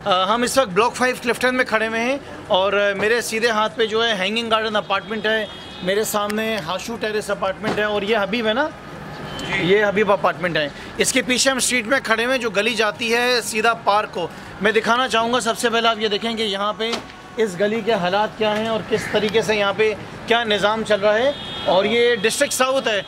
हम इस वक्त ब्लॉक 5 क्लिफ्टन में खड़े हुए हैं और मेरे सीधे हाथ पे जो है हैंगिंग गार्डन अपार्टमेंट है, मेरे सामने हाशू टेरेस अपार्टमेंट है और ये हबीब है ना, ये हबीब अपार्टमेंट है। इसके पीछे हम स्ट्रीट में खड़े हुए हैं जो गली जाती है सीधा पार्क को। मैं दिखाना चाहूँगा, सबसे पहले आप ये देखेंगे यहाँ पे इस गली के हालात क्या हैं और किस तरीके से यहाँ पे क्या निज़ाम चल रहा है। और ये डिस्ट्रिक्ट साउथ है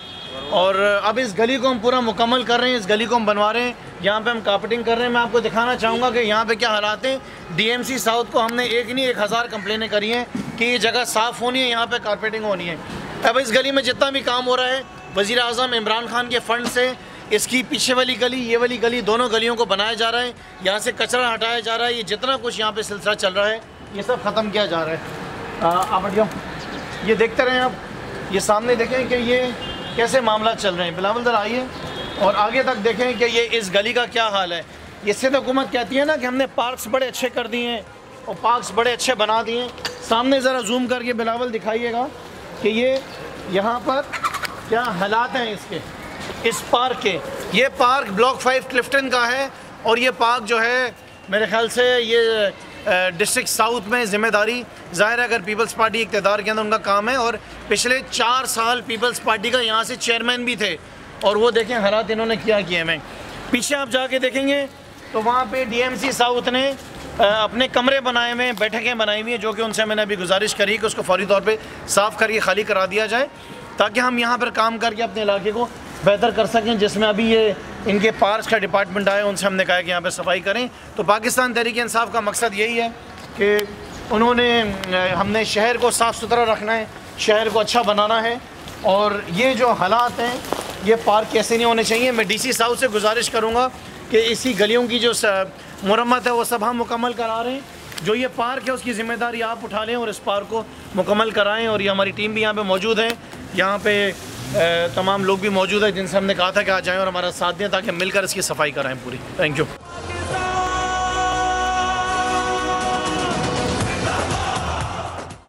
और अब इस गली को हम पूरा मुकम्मल कर रहे हैं, इस गली को हम बनवा रहे हैं, यहाँ पे हम कारपेटिंग कर रहे हैं। मैं आपको दिखाना चाहूँगा कि यहाँ पे क्या हालात हैं। डीएमसी साउथ को हमने एक नहीं 1000 कंप्लेनें करी हैं कि ये जगह साफ़ होनी है, यहाँ पे कारपेटिंग होनी है। अब इस गली में जितना भी काम हो रहा है वज़ीर आज़म इमरान खान के फ़ंड से इसकी पीछे वाली गली, ये वाली गली, दोनों गलियों को बनाया जा रहा है, यहाँ से कचरा हटाया जा रहा है। ये जितना कुछ यहाँ पर सिलसिला चल रहा है ये सब ख़त्म किया जा रहा है। आप हट जाओ, ये देखते रहें आप, ये सामने देखें कि ये कैसे मामला चल रहे हैं। बिलावल दर आइए और आगे तक देखें कि ये इस गली का क्या हाल है। ये सिंध हुकूमत कहती है ना कि हमने पार्क्स बड़े अच्छे कर दिए हैं और पार्क्स बड़े अच्छे बना दिए हैं। सामने ज़रा जूम करके बिलावल दिखाइएगा कि ये यहाँ पर क्या हालात हैं इसके, इस पार्क के। ये पार्क ब्लॉक 5 क्लिफ्टन का है और ये पार्क जो है मेरे ख्याल से ये डिस्ट्रिक्ट साउथ में ज़िम्मेदारी ज़ाहिर है अगर पीपल्स पार्टी इक़्तिदार के अंदर उनका काम है। और पिछले 4 साल पीपल्स पार्टी का यहाँ से चेयरमैन भी थे और वो देखें हालात इन्होंने क्या किए हैं। पीछे आप जाके देखेंगे तो वहाँ पे डीएमसी साउथ ने अपने कमरे बनाए हुए हैं, बैठकें बनाई हुई हैं, जो कि उनसे मैंने अभी गुजारिश करी कि उसको फौरी तौर पे साफ़ करके खाली करा दिया जाए ताकि हम यहाँ पर काम करके अपने इलाके को बेहतर कर सकें। जिसमें अभी ये इनके पार्क का डिपार्टमेंट आया, उनसे हमने कहा कि यहाँ पे सफाई करें। तो पाकिस्तान तहरीक-ए-इंसाफ का मकसद यही है कि हमने शहर को साफ़ सुथरा रखना है, शहर को अच्छा बनाना है। और ये जो हालात हैं ये पार्क कैसे नहीं होने चाहिए। मैं डीसी साउथ से गुजारिश करूँगा कि इसी गलियों की जो मुरम्मत है वो सब हम मुकम्मल करा रहे हैं। जो ये पार्क है उसकी ज़िम्मेदारी आप उठा लें और इस पार्क को मुकम्मल कराएँ। और ये हमारी टीम भी यहाँ पर मौजूद है, यहाँ पे तमाम लोग भी मौजूद हैं जिनसे हमने कहा था कि आ जाएं और हमारा साथ दें ताकि मिलकर इसकी सफाई कराएं पूरी। Thank you.